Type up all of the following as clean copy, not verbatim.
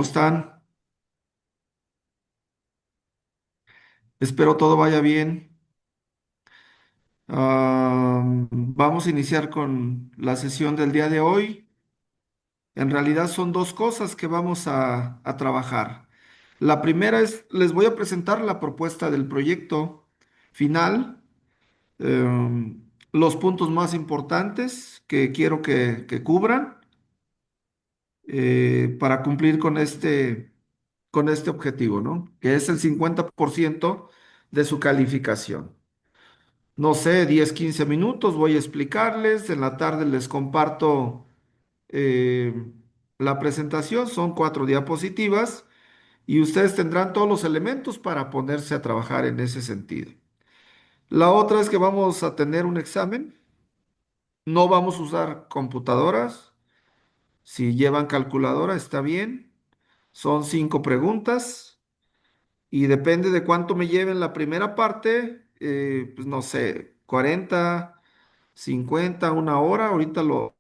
Están? Espero todo vaya bien. Vamos a iniciar con la sesión del día de hoy. En realidad son dos cosas que vamos a trabajar. La primera es, les voy a presentar la propuesta del proyecto final, los puntos más importantes que quiero que cubran para cumplir con este objetivo, ¿no? Que es el 50% de su calificación. No sé, 10 15 minutos, voy a explicarles. En la tarde les comparto eh, la presentación. Son 4 diapositivas y ustedes tendrán todos los elementos para ponerse a trabajar en ese sentido. La otra es que vamos a tener un examen. No vamos a usar computadoras. Si llevan calculadora, está bien. Son 5 preguntas y depende de cuánto me lleven la primera parte, pues no sé, 40 50 1 hora. Ahorita lo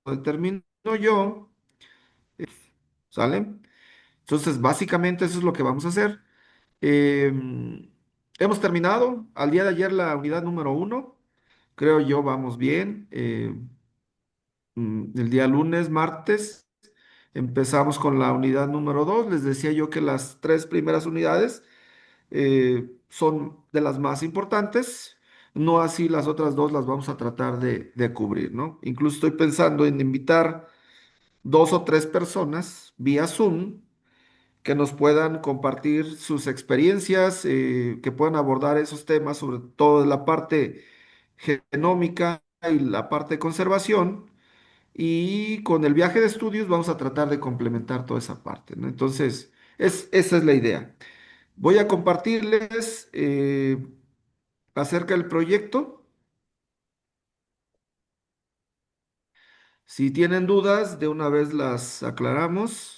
determino yo, ¿sale? Entonces, básicamente eso es lo que vamos a hacer. Hemos terminado al día de ayer la unidad número 1. Creo yo vamos bien. El día lunes, martes, empezamos con la unidad número 2. Les decía yo que las 3 primeras unidades son de las más importantes. No así las otras dos las vamos a tratar de cubrir, ¿no? Incluso estoy pensando en invitar 2 o 3 personas vía Zoom que nos puedan compartir sus experiencias, que puedan abordar esos temas, sobre todo de la parte genómica y la parte de conservación. Y con el viaje de estudios vamos a tratar de complementar toda esa parte, ¿no? Entonces, esa es la idea. Voy a compartirles acerca del proyecto. Si tienen dudas, de una vez las aclaramos.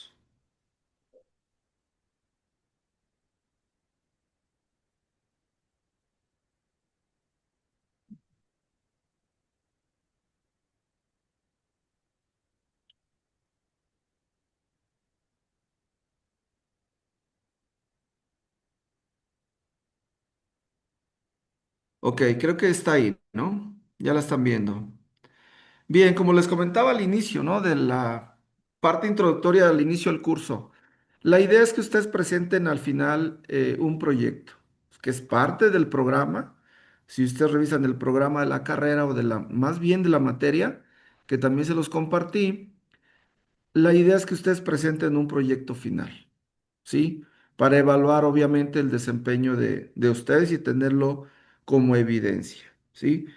Ok, creo que está ahí, ¿no? Ya la están viendo. Bien, como les comentaba al inicio, ¿no? De la parte introductoria al inicio del curso, la idea es que ustedes presenten al final un proyecto, que es parte del programa. Si ustedes revisan el programa de la carrera o más bien de la materia, que también se los compartí, la idea es que ustedes presenten un proyecto final, ¿sí? Para evaluar obviamente el desempeño de ustedes y tenerlo como evidencia, ¿sí?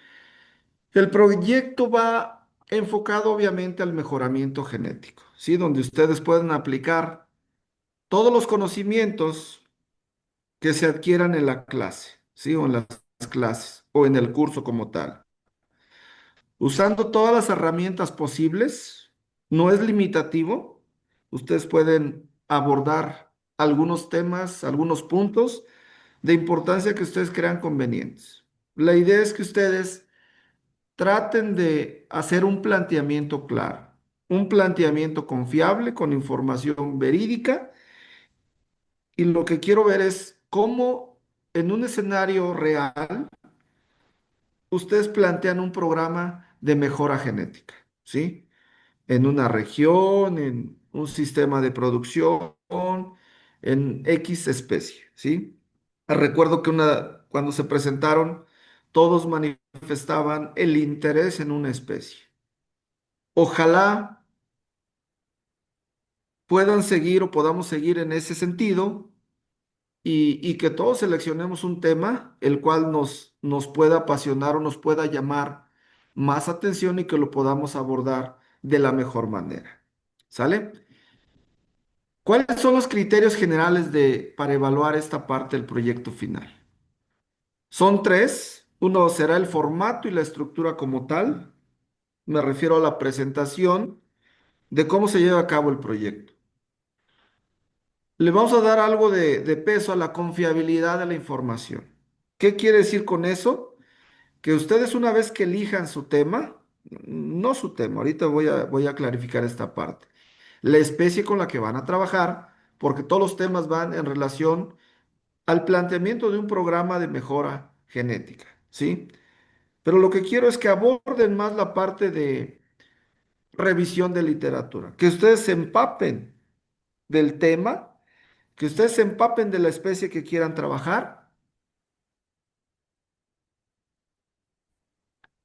El proyecto va enfocado obviamente al mejoramiento genético, ¿sí? Donde ustedes pueden aplicar todos los conocimientos que se adquieran en la clase, ¿sí? O en las clases, o en el curso como tal. Usando todas las herramientas posibles, no es limitativo. Ustedes pueden abordar algunos temas, algunos puntos de importancia que ustedes crean convenientes. La idea es que ustedes traten de hacer un planteamiento claro, un planteamiento confiable con información verídica, y lo que quiero ver es cómo en un escenario real ustedes plantean un programa de mejora genética, ¿sí? En una región, en un sistema de producción, en X especie, ¿sí? Recuerdo que cuando se presentaron, todos manifestaban el interés en una especie. Ojalá puedan seguir o podamos seguir en ese sentido y que todos seleccionemos un tema el cual nos pueda apasionar o nos pueda llamar más atención y que lo podamos abordar de la mejor manera. ¿Sale? ¿Cuáles son los criterios generales para evaluar esta parte del proyecto final? Son tres. Uno será el formato y la estructura como tal. Me refiero a la presentación de cómo se lleva a cabo el proyecto. Le vamos a dar algo de peso a la confiabilidad de la información. ¿Qué quiere decir con eso? que ustedes una vez que elijan su tema, no su tema, ahorita voy a clarificar esta parte, la especie con la que van a trabajar, porque todos los temas van en relación al planteamiento de un programa de mejora genética, ¿sí? Pero lo que quiero es que aborden más la parte de revisión de literatura, que ustedes se empapen del tema, que ustedes se empapen de la especie que quieran trabajar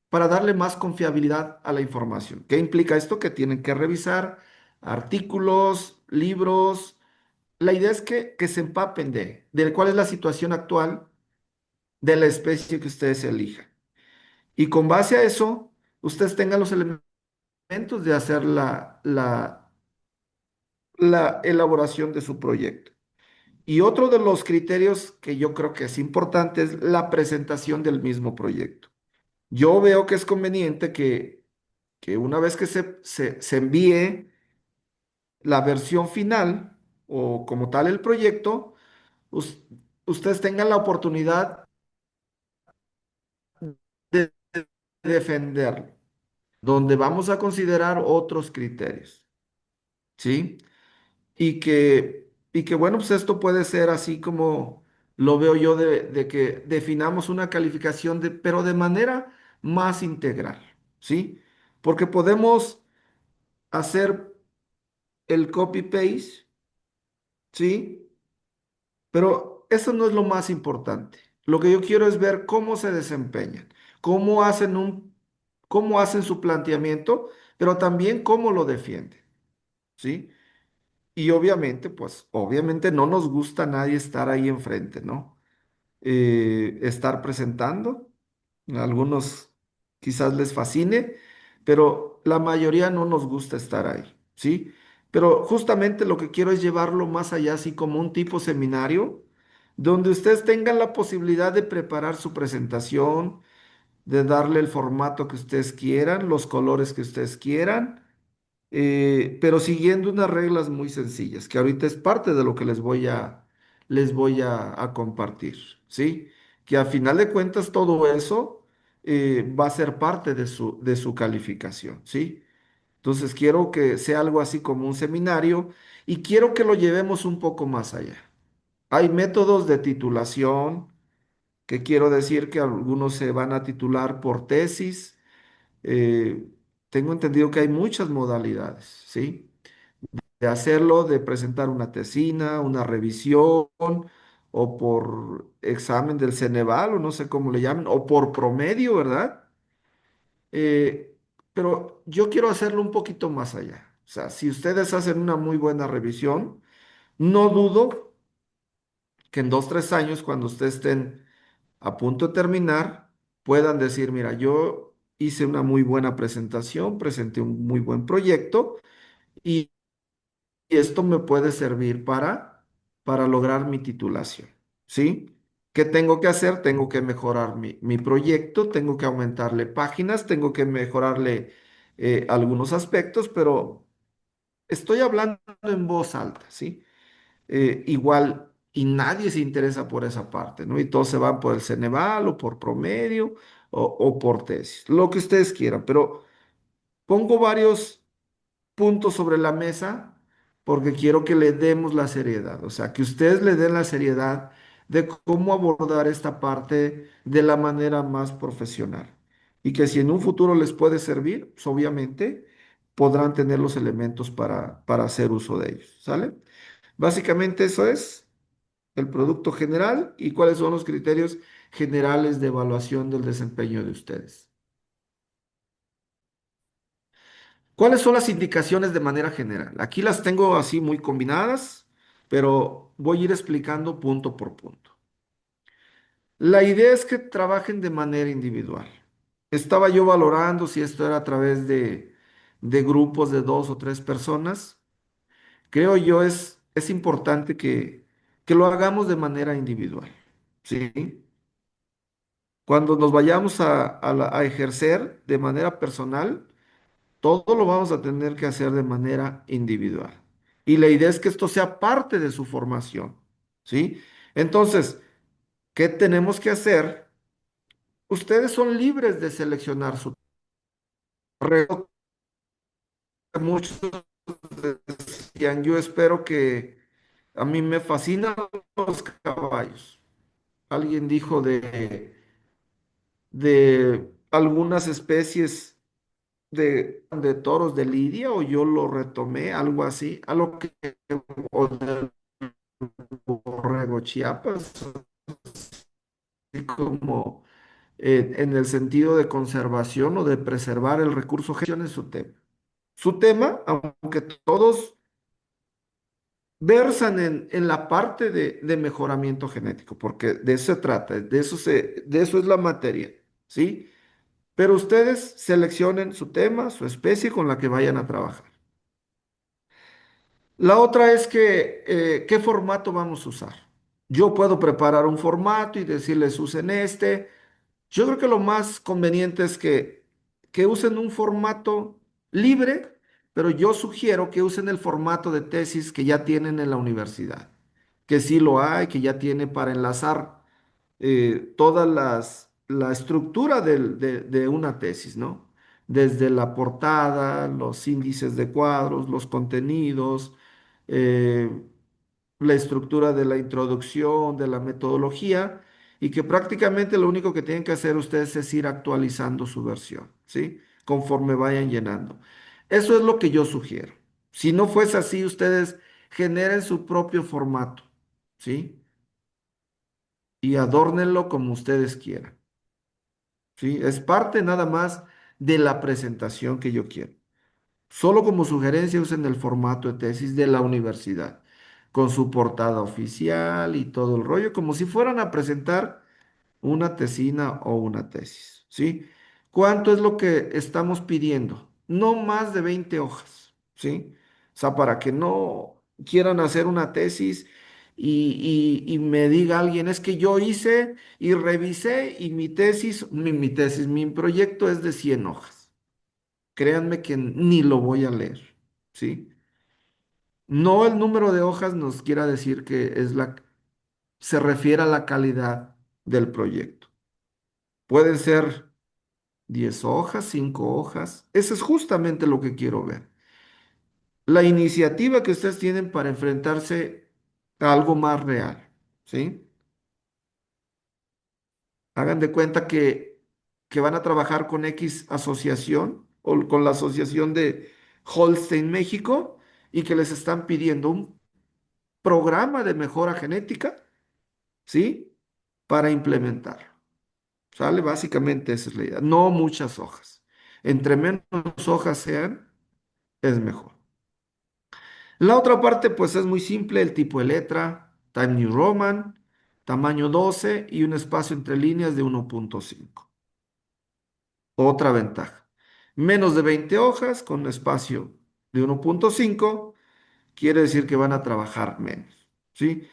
para darle más confiabilidad a la información. ¿Qué implica esto? Que tienen que revisar artículos, libros. La idea es que se empapen de cuál es la situación actual de la especie que ustedes elijan. Y con base a eso, ustedes tengan los elementos de hacer la elaboración de su proyecto. Y otro de los criterios que yo creo que es importante es la presentación del mismo proyecto. Yo veo que es conveniente que una vez que se envíe la versión final o como tal el proyecto, us- ustedes tengan la oportunidad de defenderlo, donde vamos a considerar otros criterios, ¿sí? Y que bueno, pues esto puede ser así como lo veo yo de que definamos una calificación pero de manera más integral, ¿sí? Porque podemos hacer el copy-paste, ¿sí? Pero eso no es lo más importante. Lo que yo quiero es ver cómo se desempeñan, cómo hacen cómo hacen su planteamiento, pero también cómo lo defienden, ¿sí? Y obviamente, pues, obviamente no nos gusta a nadie estar ahí enfrente, ¿no? Estar presentando. A algunos quizás les fascine, pero la mayoría no nos gusta estar ahí, ¿sí? Pero justamente lo que quiero es llevarlo más allá, así como un tipo seminario, donde ustedes tengan la posibilidad de preparar su presentación, de darle el formato que ustedes quieran, los colores que ustedes quieran, pero siguiendo unas reglas muy sencillas, que ahorita es parte de lo que les voy a compartir, ¿sí? Que a final de cuentas todo eso va a ser parte de su calificación, ¿sí? Entonces quiero que sea algo así como un seminario y quiero que lo llevemos un poco más allá. Hay métodos de titulación, que quiero decir que algunos se van a titular por tesis. eh, Tengo entendido que hay muchas modalidades, ¿sí? De hacerlo, de presentar una tesina, una revisión, o por examen del Ceneval, o no sé cómo le llaman, o por promedio, ¿verdad? Pero yo quiero hacerlo un poquito más allá. O sea, si ustedes hacen una muy buena revisión, no dudo que en 2, 3 años, cuando ustedes estén a punto de terminar, puedan decir, mira, yo hice una muy buena presentación, presenté un muy buen proyecto y esto me puede servir para lograr mi titulación, ¿sí? ¿Qué tengo que hacer? Tengo que mejorar mi proyecto, tengo que aumentarle páginas, tengo que mejorarle algunos aspectos, pero estoy hablando en voz alta, ¿sí? Igual, y nadie se interesa por esa parte, ¿no? Y todos se van por el Ceneval o por promedio o por tesis, lo que ustedes quieran, pero pongo varios puntos sobre la mesa porque quiero que le demos la seriedad, o sea, que ustedes le den la seriedad de cómo abordar esta parte de la manera más profesional. Y que si en un futuro les puede servir, pues obviamente podrán tener los elementos para hacer uso de ellos, ¿sale? Básicamente eso es el producto general y cuáles son los criterios generales de evaluación del desempeño de ustedes. ¿Cuáles son las indicaciones de manera general? Aquí las tengo así muy combinadas, pero voy a ir explicando punto por punto. La idea es que trabajen de manera individual. Estaba yo valorando si esto era a través de grupos de 2 o 3 personas. Creo yo es importante que lo hagamos de manera individual, ¿sí? Cuando nos vayamos a ejercer de manera personal, todo lo vamos a tener que hacer de manera individual. Y la idea es que esto sea parte de su formación, ¿sí? Entonces, ¿qué tenemos que hacer? Ustedes son libres de seleccionar su terreno. Muchos decían, yo espero que a mí me fascinan los caballos. Alguien dijo de algunas especies de toros de Lidia, o yo lo retomé, algo así, a lo que, o del borrego Chiapas, así como en el sentido de conservación o de preservar el recurso es su tema. Su tema, aunque todos versan en la parte de mejoramiento genético, porque de eso se trata, de eso es la materia, ¿sí? Pero ustedes seleccionen su tema, su especie con la que vayan a trabajar. La otra es que, ¿qué formato vamos a usar? Yo puedo preparar un formato y decirles usen este. Yo creo que lo más conveniente es que usen un formato libre, pero yo sugiero que usen el formato de tesis que ya tienen en la universidad, que sí lo hay, que ya tiene para enlazar todas la estructura de una tesis, ¿no? Desde la portada, los índices de cuadros, los contenidos, eh, la estructura de la introducción, de la metodología, y que prácticamente lo único que tienen que hacer ustedes es ir actualizando su versión, ¿sí? Conforme vayan llenando. Eso es lo que yo sugiero. Si no fuese así, ustedes generen su propio formato, ¿sí? Y adórnenlo como ustedes quieran, ¿sí? Es parte nada más de la presentación que yo quiero. Solo como sugerencia usen el formato de tesis de la universidad, con su portada oficial y todo el rollo, como si fueran a presentar una tesina o una tesis, ¿sí? ¿Cuánto es lo que estamos pidiendo? No más de 20 hojas, ¿sí? O sea, para que no quieran hacer una tesis y me diga alguien, es que yo hice y revisé y mi proyecto es de 100 hojas. Créanme que ni lo voy a leer, ¿sí? No el número de hojas nos quiera decir que se refiere a la calidad del proyecto. Pueden ser 10 hojas, 5 hojas. Eso es justamente lo que quiero ver. La iniciativa que ustedes tienen para enfrentarse a algo más real, ¿sí? Hagan de cuenta que van a trabajar con X asociación o con la asociación de Holstein, México, y que les están pidiendo un programa de mejora genética, ¿sí? Para implementarlo. ¿Sale? Básicamente esa es la idea. No muchas hojas. Entre menos hojas sean, es mejor. La otra parte, pues es muy simple, el tipo de letra, Time New Roman, tamaño 12 y un espacio entre líneas de 1.5. Otra ventaja. Menos de 20 hojas con espacio de 1.5 quiere decir que van a trabajar menos, ¿sí?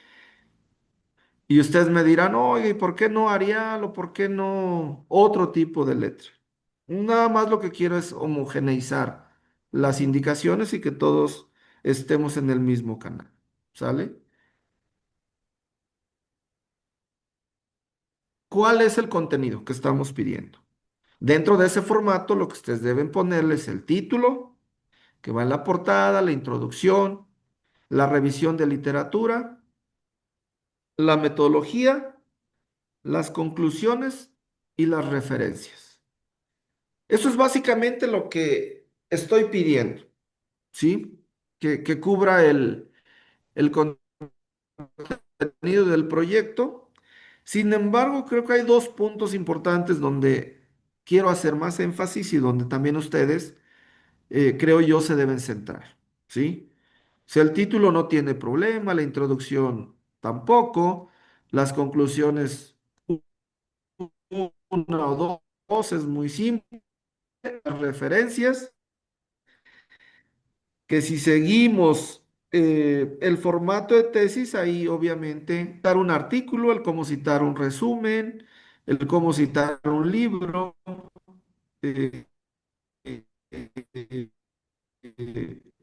Y ustedes me dirán, oye, ¿y por qué no Arial o por qué no otro tipo de letra? Nada más lo que quiero es homogeneizar las indicaciones y que todos estemos en el mismo canal, ¿sale? ¿Cuál es el contenido que estamos pidiendo? Dentro de ese formato, lo que ustedes deben ponerle es el título, que va en la portada, la introducción, la revisión de literatura, la metodología, las conclusiones y las referencias. Eso es básicamente lo que estoy pidiendo, ¿sí? Que cubra el contenido del proyecto. Sin embargo, creo que hay dos puntos importantes donde quiero hacer más énfasis y donde también ustedes, creo yo, se deben centrar, ¿sí? Si el título no tiene problema, la introducción tampoco, las conclusiones una o dos es muy simple, las referencias, que si seguimos el formato de tesis, ahí obviamente dar un artículo, el cómo citar un resumen, el cómo citar un libro, eh,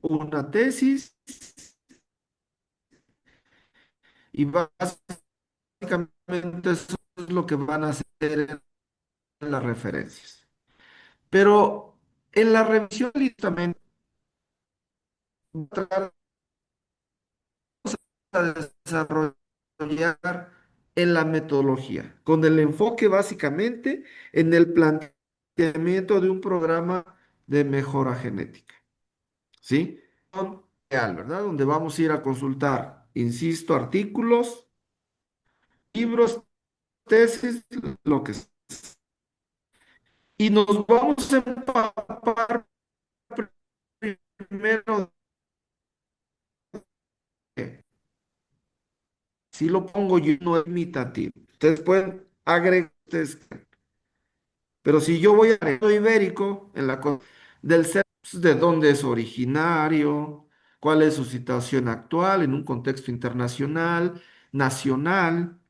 una tesis, y básicamente eso es lo que van a hacer las referencias. Pero en la revisión también tratar de desarrollar en la metodología, con el enfoque básicamente en el planteamiento de un programa de mejora genética, ¿sí? Real, ¿verdad? Donde vamos a ir a consultar, insisto, artículos, libros, tesis, lo que sea. Y nos vamos a empapar primero, si lo pongo yo, no es imitativo. Ustedes pueden agregar, pero si yo voy a ibérico, en la del ser, pues, de dónde es originario, cuál es su situación actual en un contexto internacional, nacional,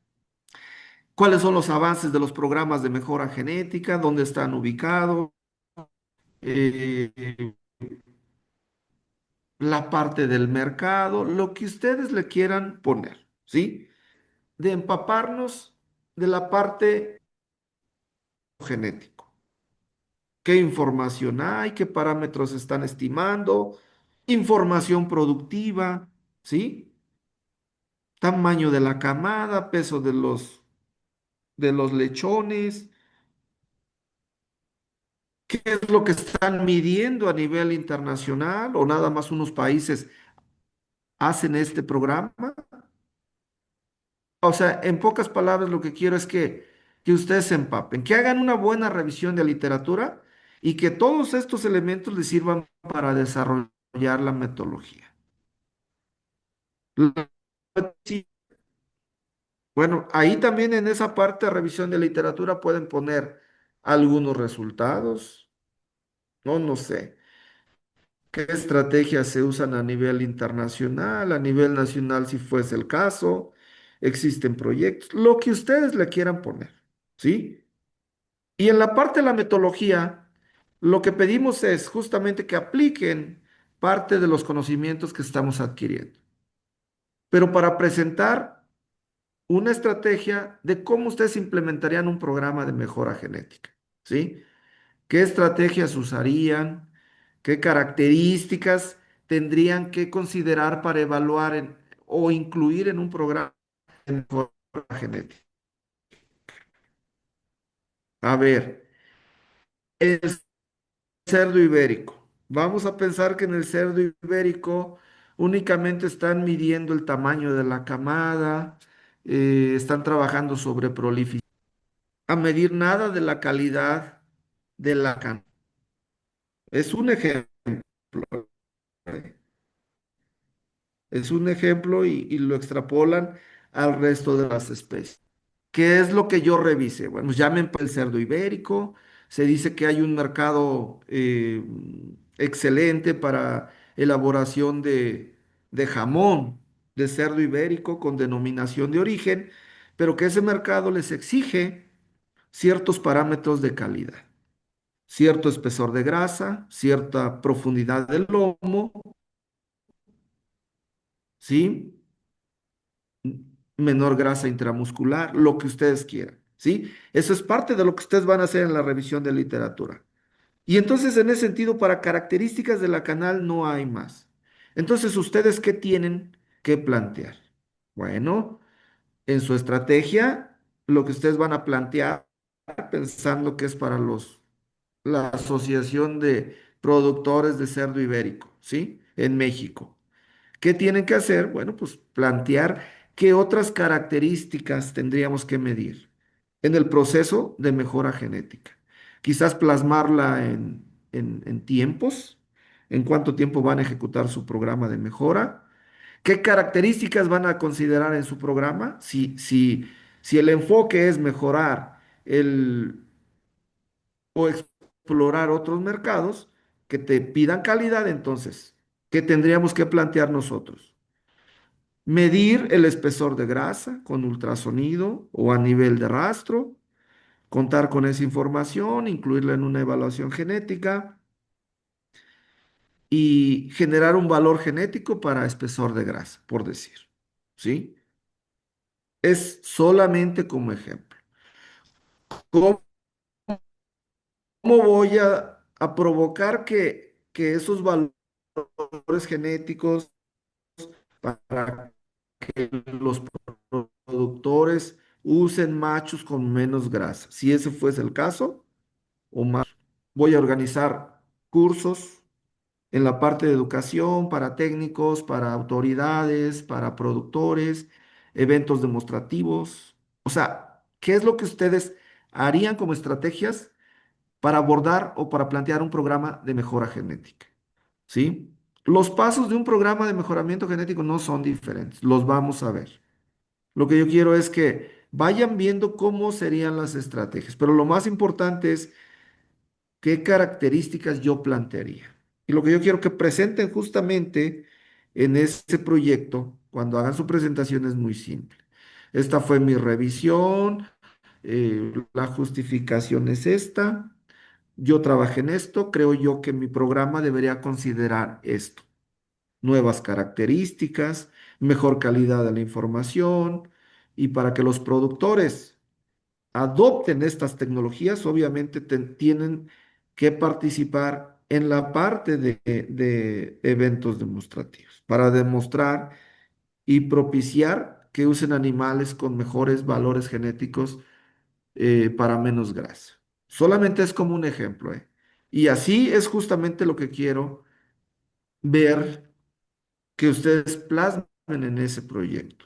cuáles son los avances de los programas de mejora genética, dónde están ubicados, eh, la parte del mercado, lo que ustedes le quieran poner, ¿sí? De empaparnos de la parte genético. ¿Qué información hay? ¿Qué parámetros están estimando? Información productiva, ¿sí? Tamaño de la camada, peso de los lechones, ¿qué es lo que están midiendo a nivel internacional o nada más unos países hacen este programa? O sea, en pocas palabras, lo que quiero es que ustedes se empapen, que hagan una buena revisión de literatura y que todos estos elementos les sirvan para desarrollar la metodología. Sí, bueno, ahí también en esa parte de revisión de literatura pueden poner algunos resultados, no, no sé, qué estrategias se usan a nivel internacional, a nivel nacional si fuese el caso, existen proyectos, lo que ustedes le quieran poner, ¿sí? Y en la parte de la metodología, lo que pedimos es justamente que apliquen parte de los conocimientos que estamos adquiriendo, pero para presentar una estrategia de cómo ustedes implementarían un programa de mejora genética, ¿sí? ¿Qué estrategias usarían? ¿Qué características tendrían que considerar para evaluar o incluir en un programa de mejora genética? A ver, el cerdo ibérico. Vamos a pensar que en el cerdo ibérico únicamente están midiendo el tamaño de la camada, están trabajando sobre proliferación, a medir nada de la calidad de la camada. Es un ejemplo, ¿eh? Es un ejemplo y lo extrapolan al resto de las especies. ¿Qué es lo que yo revise? Bueno, pues llamen para el cerdo ibérico. Se dice que hay un mercado excelente para elaboración de jamón de cerdo ibérico con denominación de origen, pero que ese mercado les exige ciertos parámetros de calidad, cierto espesor de grasa, cierta profundidad del lomo, ¿sí? Menor grasa intramuscular, lo que ustedes quieran, ¿sí? Eso es parte de lo que ustedes van a hacer en la revisión de literatura. Y entonces, en ese sentido, para características de la canal no hay más. Entonces, ¿ustedes qué tienen que plantear? Bueno, en su estrategia, lo que ustedes van a plantear, pensando que es para la Asociación de Productores de Cerdo Ibérico, ¿sí? En México. ¿Qué tienen que hacer? Bueno, pues plantear qué otras características tendríamos que medir en el proceso de mejora genética. Quizás plasmarla en tiempos, en cuánto tiempo van a ejecutar su programa de mejora, qué características van a considerar en su programa, si el enfoque es mejorar o explorar otros mercados que te pidan calidad, entonces, ¿qué tendríamos que plantear nosotros? Medir el espesor de grasa con ultrasonido o a nivel de rastro, contar con esa información, incluirla en una evaluación genética y generar un valor genético para espesor de grasa, por decir. ¿Sí? Es solamente como ejemplo. ¿Cómo voy a provocar que esos valores genéticos para que los productores usen machos con menos grasa? Si ese fuese el caso, o más, voy a organizar cursos en la parte de educación para técnicos, para autoridades, para productores, eventos demostrativos. O sea, ¿qué es lo que ustedes harían como estrategias para abordar o para plantear un programa de mejora genética? ¿Sí? Los pasos de un programa de mejoramiento genético no son diferentes, los vamos a ver. Lo que yo quiero es que vayan viendo cómo serían las estrategias, pero lo más importante es qué características yo plantearía. Y lo que yo quiero que presenten justamente en este proyecto, cuando hagan su presentación, es muy simple. Esta fue mi revisión, la justificación es esta, yo trabajé en esto, creo yo que mi programa debería considerar esto: nuevas características, mejor calidad de la información, y para que los productores adopten estas tecnologías, obviamente tienen que participar en la parte de eventos demostrativos para demostrar y propiciar que usen animales con mejores valores genéticos, para menos grasa. Solamente es como un ejemplo, ¿eh? Y así es justamente lo que quiero ver que ustedes plasmen en ese proyecto.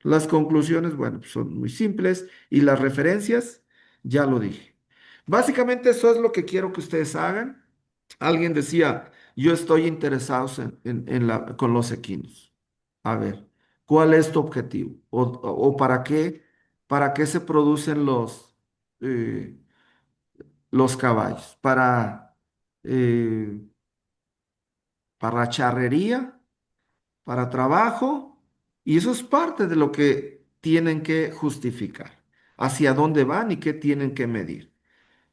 Las conclusiones, bueno, pues son muy simples, y las referencias, ya lo dije. Básicamente eso es lo que quiero que ustedes hagan. Alguien decía, yo estoy interesado con los equinos. A ver, ¿cuál es tu objetivo? ¿O para qué se producen los caballos? Eh, para charrería? ¿Para trabajo? Y eso es parte de lo que tienen que justificar, hacia dónde van y qué tienen que medir.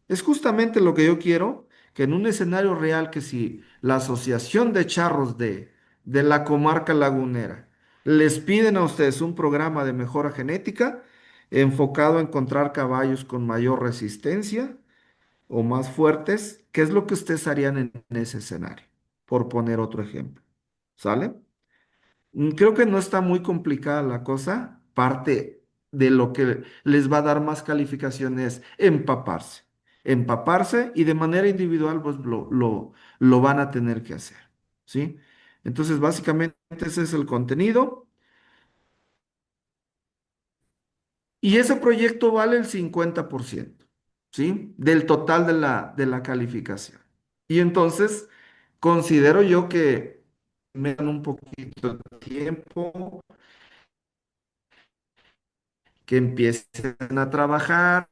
Es justamente lo que yo quiero, que en un escenario real, que si la Asociación de Charros de la comarca lagunera les piden a ustedes un programa de mejora genética enfocado a encontrar caballos con mayor resistencia o más fuertes, ¿qué es lo que ustedes harían en ese escenario? Por poner otro ejemplo. ¿Sale? Creo que no está muy complicada la cosa. Parte de lo que les va a dar más calificación es empaparse. Empaparse, y de manera individual pues lo van a tener que hacer. ¿Sí? Entonces, básicamente ese es el contenido. Y ese proyecto vale el 50%, ¿sí? Del total de la calificación. Y entonces, considero yo que me dan un poquito de tiempo, que empiecen a trabajar,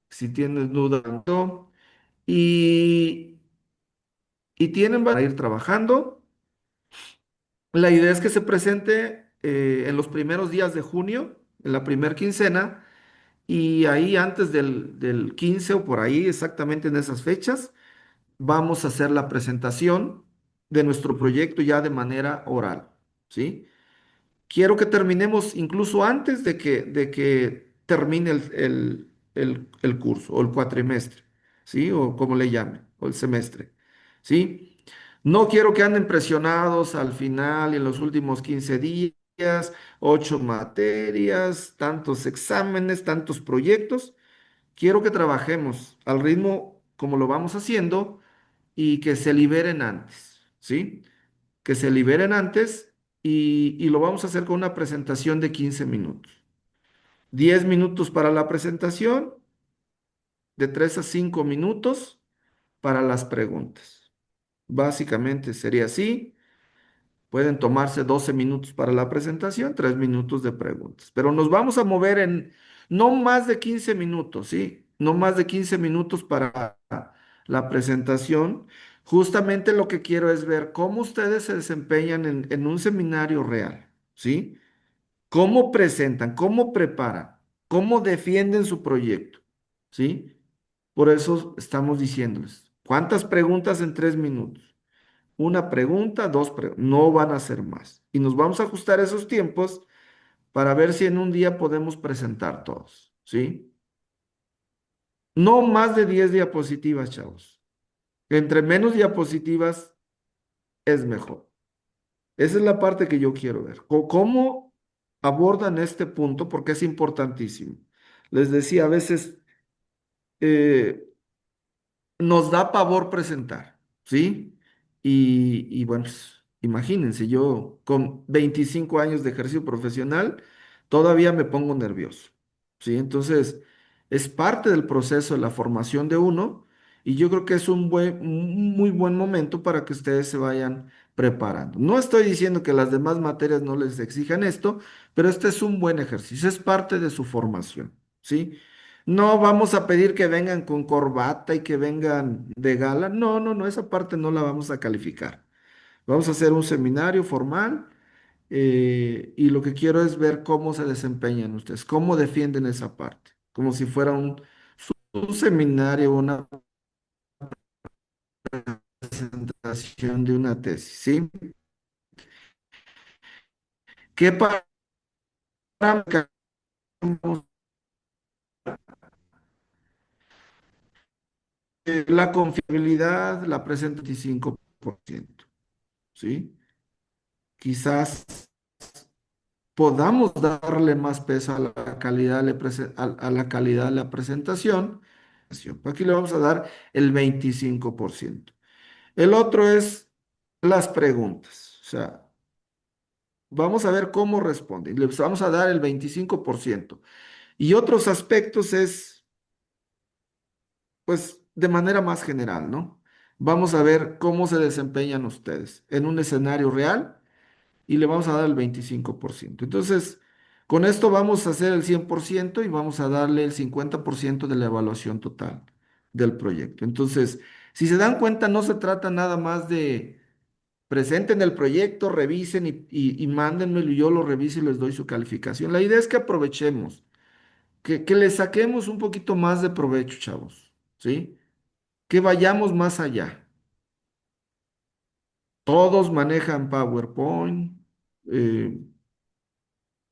si tienes dudas, y, y tienen para ir trabajando. La idea es que se presente en los primeros días de junio, en la primera quincena, y ahí antes del 15 o por ahí, exactamente en esas fechas, vamos a hacer la presentación de nuestro proyecto ya de manera oral, ¿sí? Quiero que terminemos incluso antes de que termine el curso o el cuatrimestre, ¿sí? O como le llamen, o el semestre, ¿sí? No quiero que anden presionados al final y en los últimos 15 días, 8 materias, tantos exámenes, tantos proyectos. Quiero que trabajemos al ritmo como lo vamos haciendo, y que se liberen antes, ¿sí? Que se liberen antes, y lo vamos a hacer con una presentación de 15 minutos. 10 minutos para la presentación, de 3 a 5 minutos para las preguntas. Básicamente sería así. Pueden tomarse 12 minutos para la presentación, 3 minutos de preguntas, pero nos vamos a mover en no más de 15 minutos, ¿sí? No más de 15 minutos para la presentación. Justamente lo que quiero es ver cómo ustedes se desempeñan en un seminario real, ¿sí? Cómo presentan, cómo preparan, cómo defienden su proyecto, ¿sí? Por eso estamos diciéndoles, ¿cuántas preguntas en 3 minutos? Una pregunta, no van a ser más. Y nos vamos a ajustar esos tiempos para ver si en un día podemos presentar todos, ¿sí? No más de 10 diapositivas, chavos. Entre menos diapositivas es mejor. Esa es la parte que yo quiero ver. ¿Cómo abordan este punto? Porque es importantísimo. Les decía, a veces eh, nos da pavor presentar, ¿sí? Y bueno, pues, imagínense, yo con 25 años de ejercicio profesional todavía me pongo nervioso, ¿sí? Entonces, es parte del proceso de la formación de uno y yo creo que es un muy buen momento para que ustedes se vayan preparando. No estoy diciendo que las demás materias no les exijan esto, pero este es un buen ejercicio, es parte de su formación, ¿sí? No vamos a pedir que vengan con corbata y que vengan de gala. No, no, no, esa parte no la vamos a calificar. Vamos a hacer un seminario formal y lo que quiero es ver cómo se desempeñan ustedes, cómo defienden esa parte, como si fuera un seminario, una presentación de una tesis, ¿sí? ¿Qué parámetros? La confiabilidad la presenta el 25%, ¿sí? Quizás podamos darle más peso a la calidad a la calidad de la presentación. Aquí le vamos a dar el 25%. El otro es las preguntas. O sea, vamos a ver cómo responden. Les vamos a dar el 25%. Y otros aspectos es, pues, de manera más general, ¿no? Vamos a ver cómo se desempeñan ustedes en un escenario real y le vamos a dar el 25%. Entonces, con esto vamos a hacer el 100% y vamos a darle el 50% de la evaluación total del proyecto. Entonces, si se dan cuenta, no se trata nada más de presenten el proyecto, revisen y mándenmelo y yo lo reviso y les doy su calificación. La idea es que aprovechemos, que le saquemos un poquito más de provecho, chavos, ¿sí? Que vayamos más allá. Todos manejan PowerPoint. eh,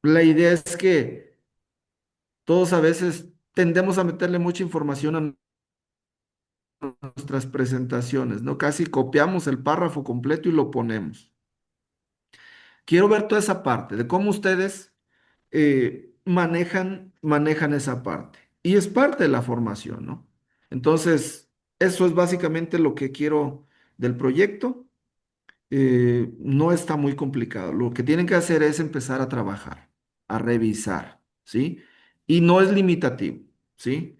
la idea es que todos a veces tendemos a meterle mucha información a nuestras presentaciones, ¿no? Casi copiamos el párrafo completo y lo ponemos. Quiero ver toda esa parte de cómo ustedes manejan esa parte. Y es parte de la formación, ¿no? Entonces, eso es básicamente lo que quiero del proyecto. No está muy complicado. Lo que tienen que hacer es empezar a trabajar, a revisar, ¿sí? Y no es limitativo, ¿sí?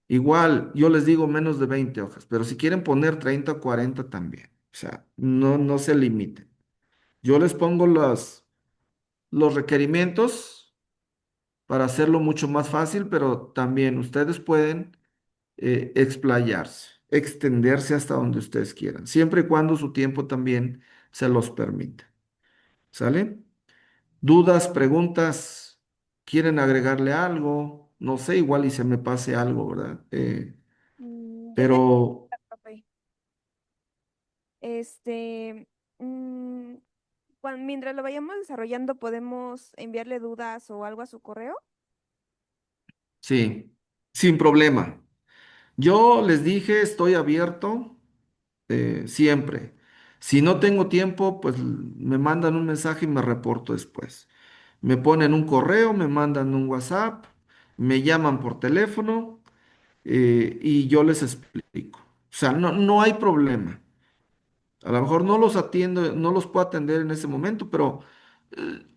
Igual, yo les digo menos de 20 hojas, pero si quieren poner 30 o 40 también. O sea, no, no se limiten. Yo les pongo los requerimientos para hacerlo mucho más fácil, pero también ustedes pueden explayarse, extenderse hasta donde ustedes quieran, siempre y cuando su tiempo también se los permita. ¿Sale? ¿Dudas, preguntas? ¿Quieren agregarle algo? No sé, igual y se me pase algo, ¿verdad? Yo Pero tengo, profe, este, mm, mientras lo vayamos desarrollando, ¿podemos enviarle dudas o algo a su correo? sí, sin problema. Yo les dije, estoy abierto siempre. Si no tengo tiempo, pues me mandan un mensaje y me reporto después. Me ponen un correo, me mandan un WhatsApp, me llaman por teléfono y yo les explico. O sea, no, no hay problema. A lo mejor no los atiendo, no los puedo atender en ese momento, pero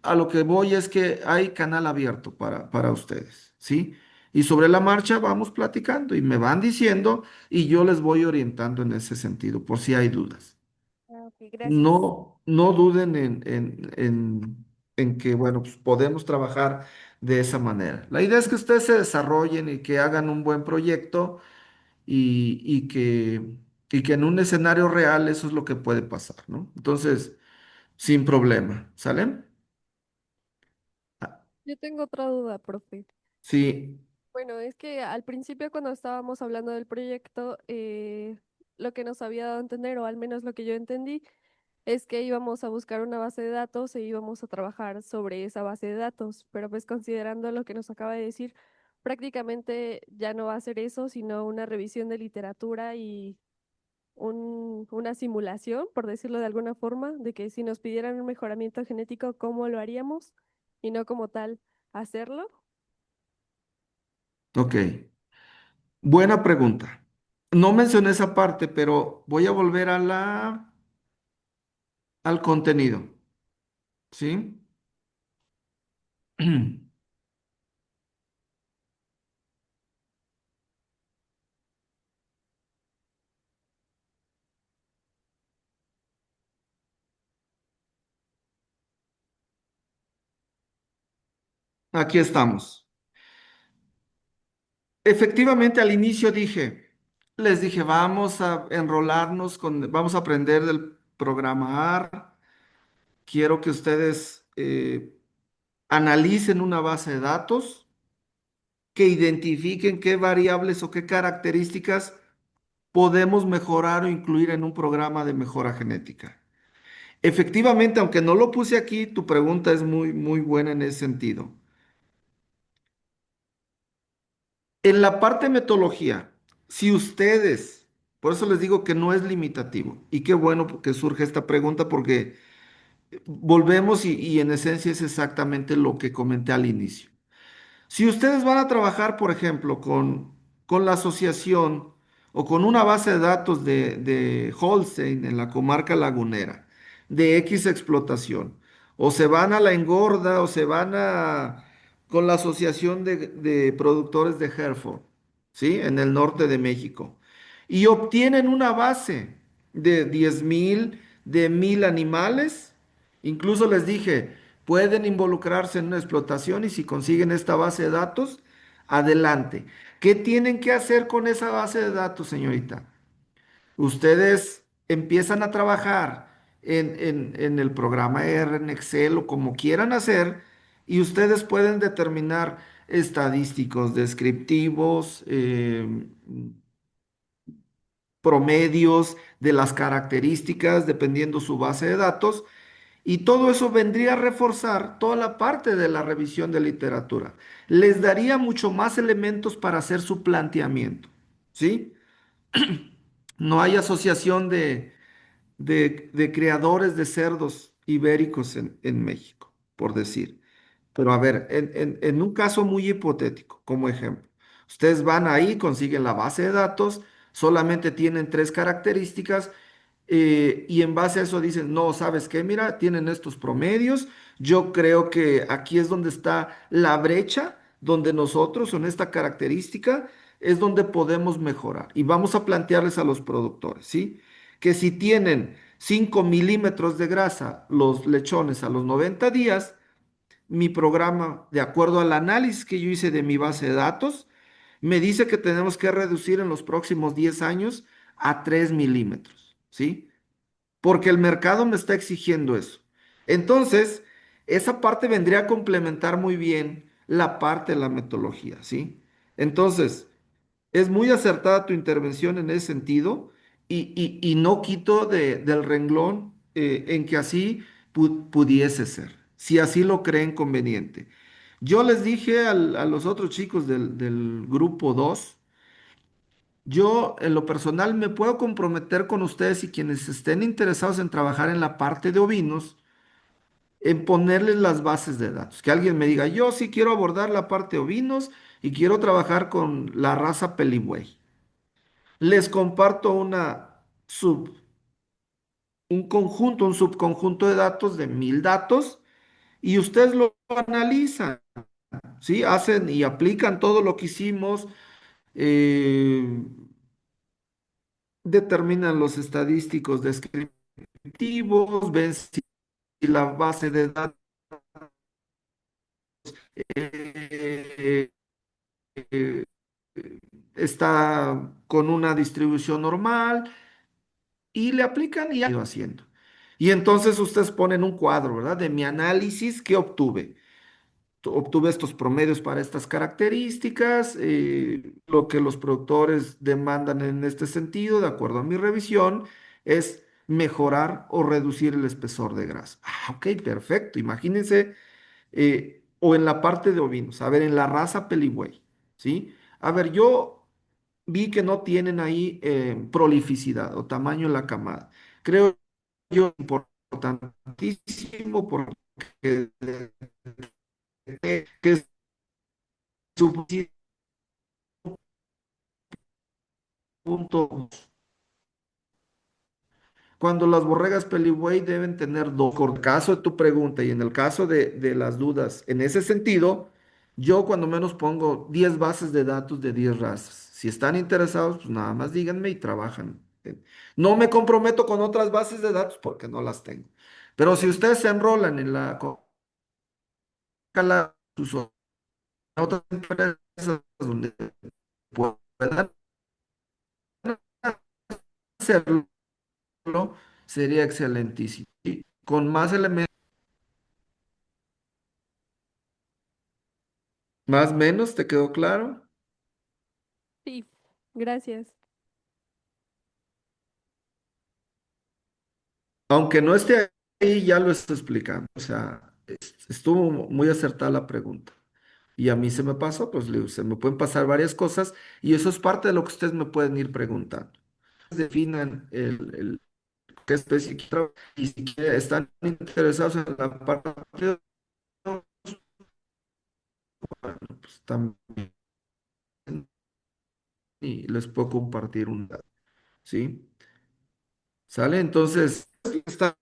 a lo que voy es que hay canal abierto para ustedes, ¿sí? Y sobre la marcha vamos platicando y me van diciendo y yo les voy orientando en ese sentido, por si hay dudas. Ah, ok, gracias. No, no duden en que, bueno, pues podemos trabajar de esa manera. La idea es que ustedes se desarrollen y que hagan un buen proyecto y que en un escenario real eso es lo que puede pasar, ¿no? Entonces, sin problema, ¿sale? Ah, Yo tengo otra duda, profe. sí, Bueno, es que al principio cuando estábamos hablando del proyecto, lo que nos había dado a entender, o al menos lo que yo entendí, es que íbamos a buscar una base de datos e íbamos a trabajar sobre esa base de datos. Pero pues considerando lo que nos acaba de decir, prácticamente ya no va a ser eso, sino una revisión de literatura y una simulación, por decirlo de alguna forma, de que si nos pidieran un mejoramiento genético, ¿cómo lo haríamos? Y no como tal hacerlo. Ok, buena pregunta. No mencioné esa parte, pero voy a volver a al contenido, ¿sí? Aquí estamos. Efectivamente, al inicio les dije, vamos a enrolarnos vamos a aprender del programar. Quiero que ustedes analicen una base de datos, que identifiquen qué variables o qué características podemos mejorar o incluir en un programa de mejora genética. Efectivamente, aunque no lo puse aquí, tu pregunta es muy buena en ese sentido. En la parte de metodología, si ustedes, por eso les digo que no es limitativo, y qué bueno que surge esta pregunta porque volvemos y en esencia es exactamente lo que comenté al inicio. Si ustedes van a trabajar, por ejemplo, con la asociación o con una base de datos de Holstein en la comarca lagunera, de X explotación, o se van a la Engorda o se van con la asociación de productores de Hereford, ¿sí? En el norte de México, y obtienen una base de 10,000, de 1,000 animales, incluso les dije, pueden involucrarse en una explotación y si consiguen esta base de datos, adelante. ¿Qué tienen que hacer con esa base de datos, señorita? Ustedes empiezan a trabajar en el programa R, en Excel o como quieran hacer y ustedes pueden determinar estadísticos descriptivos, promedios de las características dependiendo su base de datos. Y todo eso vendría a reforzar toda la parte de la revisión de literatura. Les daría mucho más elementos para hacer su planteamiento, ¿sí? No hay asociación de creadores de cerdos ibéricos en México, por decir. Pero a ver, en un caso muy hipotético, como ejemplo, ustedes van ahí, consiguen la base de datos, solamente tienen tres características y en base a eso dicen, no, ¿sabes qué? Mira, tienen estos promedios. Yo creo que aquí es donde está la brecha, donde nosotros, en esta característica, es donde podemos mejorar. Y vamos a plantearles a los productores, ¿sí? Que si tienen 5 milímetros de grasa los lechones a los 90 días, mi programa, de acuerdo al análisis que yo hice de mi base de datos, me dice que tenemos que reducir en los próximos 10 años a 3 milímetros, ¿sí? Porque el mercado me está exigiendo eso. Entonces, esa parte vendría a complementar muy bien la parte de la metodología, ¿sí? Entonces, es muy acertada tu intervención en ese sentido y no quito del renglón en que así pudiese ser, si así lo creen conveniente. Yo les dije a los otros chicos del grupo 2. Yo, en lo personal, me puedo comprometer con ustedes y quienes estén interesados en trabajar en la parte de ovinos, en ponerles las bases de datos. Que alguien me diga, yo sí quiero abordar la parte de ovinos y quiero trabajar con la raza Pelibuey. Les comparto un conjunto, un subconjunto de datos de 1,000 datos y ustedes lo analizan, ¿sí? Hacen y aplican todo lo que hicimos. eh, Determinan los estadísticos descriptivos, ven si la base de datos eh, eh, está con una distribución normal y le aplican y ya lo ido haciendo. Y entonces ustedes ponen un cuadro, ¿verdad? De mi análisis que obtuve. Obtuve estos promedios para estas características, lo que los productores demandan en este sentido, de acuerdo a mi revisión, es mejorar o reducir el espesor de grasa. Ah, ok, perfecto. Imagínense, o en la parte de ovinos, a ver, en la raza Pelibuey. ¿sí? A ver, yo vi que no tienen ahí prolificidad o tamaño en la camada. Creo yo importantísimo porque que es suficiente punto. Cuando las borregas Peliway deben tener dos. En el caso de tu pregunta y en el caso de las dudas, en ese sentido, yo cuando menos pongo 10 bases de datos de 10 razas. Si están interesados, pues nada más díganme y trabajan. No me comprometo con otras bases de datos porque no las tengo. Pero si ustedes se enrolan en la la- sus otras empresas donde puedan hacerlo, sería excelentísimo. Y con más elementos, más o menos, ¿te quedó claro? Sí, gracias. Aunque no esté ahí, ya lo estoy explicando. O sea, estuvo muy acertada la pregunta. Y a mí se me pasó, pues le digo, se me pueden pasar varias cosas y eso es parte de lo que ustedes me pueden ir preguntando. Definan qué especie quiero y si están interesados en la parte de pues también y les puedo compartir un dato, ¿sí? ¿Sale? Entonces, está-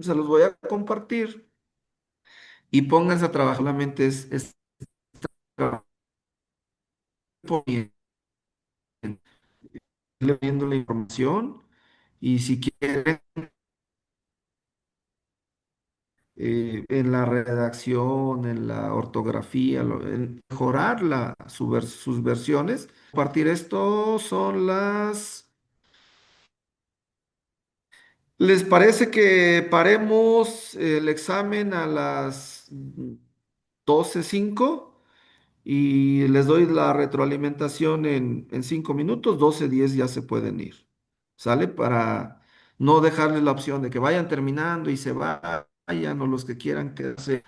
se los voy a compartir y pónganse a trabajar. La mente es trabajar bien, leyendo la información y si quieren en la redacción, en la ortografía, en mejorar sus versiones. A partir de esto son las... ¿Les parece que paremos el examen a las 12:05? Y les doy la retroalimentación en 5 minutos, 12:10 ya se pueden ir. ¿Sale? Para no dejarles la opción de que vayan terminando y se vayan o los que quieran quedarse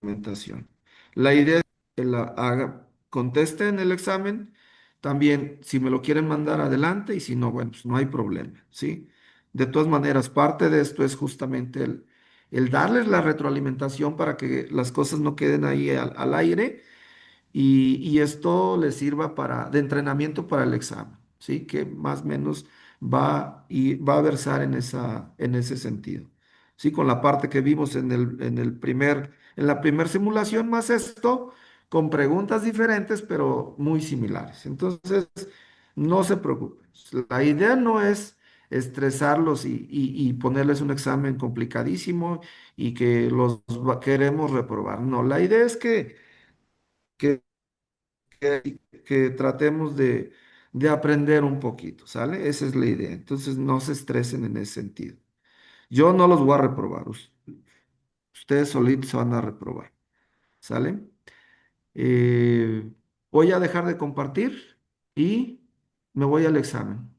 retroalimentación. La idea es que contesten el examen. También, si me lo quieren mandar adelante y si no, bueno, pues no hay problema, ¿sí? De todas maneras, parte de esto es justamente el darles la retroalimentación para que las cosas no queden ahí al aire y esto les sirva de entrenamiento para el examen, ¿sí? Que más o menos va a versar en ese sentido, ¿sí? Con la parte que vimos en la primer simulación, más esto, con preguntas diferentes, pero muy similares. Entonces, no se preocupen. La idea no es estresarlos y ponerles un examen complicadísimo y que queremos reprobar. No, la idea es que que tratemos de aprender un poquito, ¿sale? Esa es la idea. Entonces no se estresen en ese sentido. Yo no los voy a reprobar, ustedes solitos se van a reprobar, ¿sale? Eh, Voy a dejar de compartir y me voy al examen.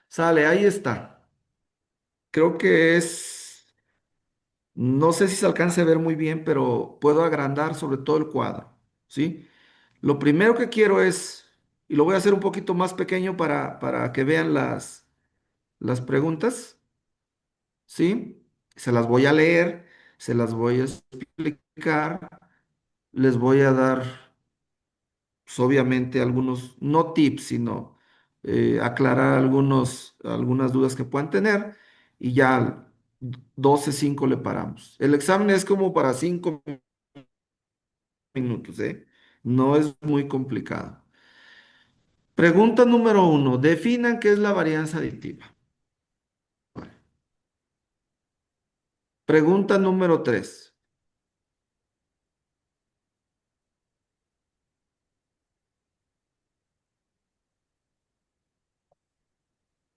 Sale, ahí está. Creo que no sé si se alcance a ver muy bien, pero puedo agrandar sobre todo el cuadro, ¿sí? Lo primero que quiero y lo voy a hacer un poquito más pequeño para que vean las preguntas, ¿sí? Se las voy a leer, se las voy a explicar, les voy a dar, pues, obviamente, algunos, no tips, sino aclarar algunas dudas que puedan tener y ya 12:05 le paramos. El examen es como para 5 minutos, ¿eh? No es muy complicado. Pregunta número 1. Definan qué es la varianza aditiva. Pregunta número 3.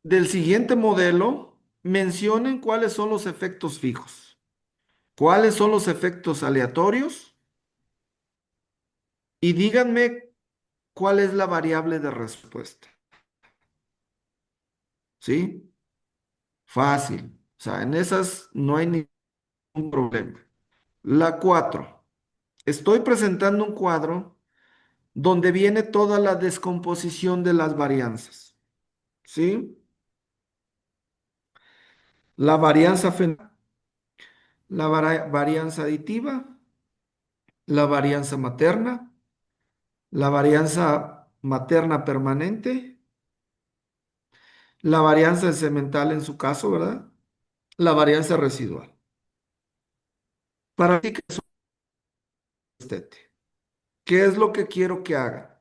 Del siguiente modelo. mencionen cuáles son los efectos fijos, cuáles son los efectos aleatorios y díganme cuál es la variable de respuesta. ¿Sí? Fácil. O sea, en esas no hay ningún problema. La 4. Estoy presentando un cuadro donde viene toda la descomposición de las varianzas. ¿Sí? La varianza la varianza aditiva, la varianza materna, la varianza materna permanente, la varianza semental en su caso, ¿verdad? La varianza residual. Para ti, ¿qué es un destete? ¿Qué es lo que quiero que haga?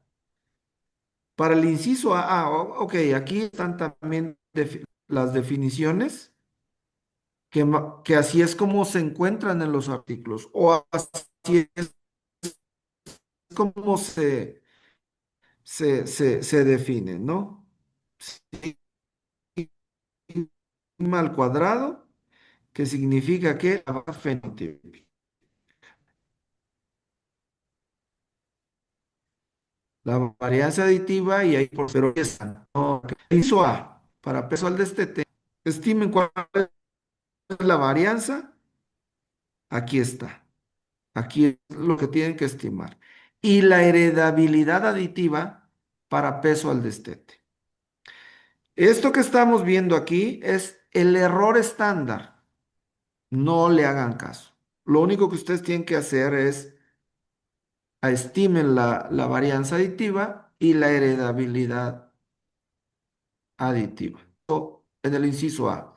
Para el inciso A, ok, aquí están también las definiciones, que así es como se encuentran en los artículos, o así es como se definen, ¿no? Sigma al cuadrado, que significa que la fenotipo. La varianza aditiva y ahí por pero esa, no, inciso A, para peso al destete, estimen cuál es la varianza, aquí está. Aquí es lo que tienen que estimar. Y la heredabilidad aditiva para peso al destete. Esto que estamos viendo aquí es el error estándar. No le hagan caso. Lo único que ustedes tienen que hacer es estimen la varianza aditiva y la heredabilidad aditiva. En el inciso A.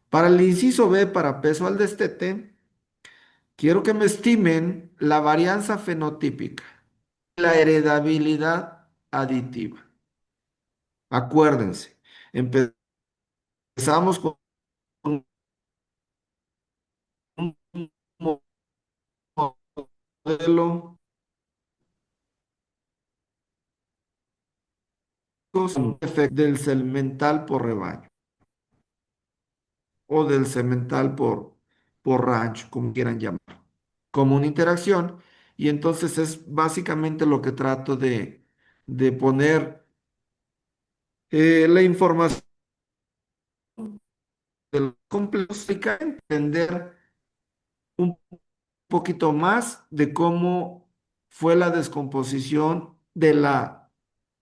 Para el inciso B, para peso al destete, quiero que me estimen la varianza fenotípica, la heredabilidad aditiva. Acuérdense, empezamos con un modelo con efecto del segmental por rebaño o del segmental por rancho, como quieran llamar, como una interacción. Y entonces es básicamente lo que trato de poner la información del complejo, entender un poquito más de cómo fue la descomposición de la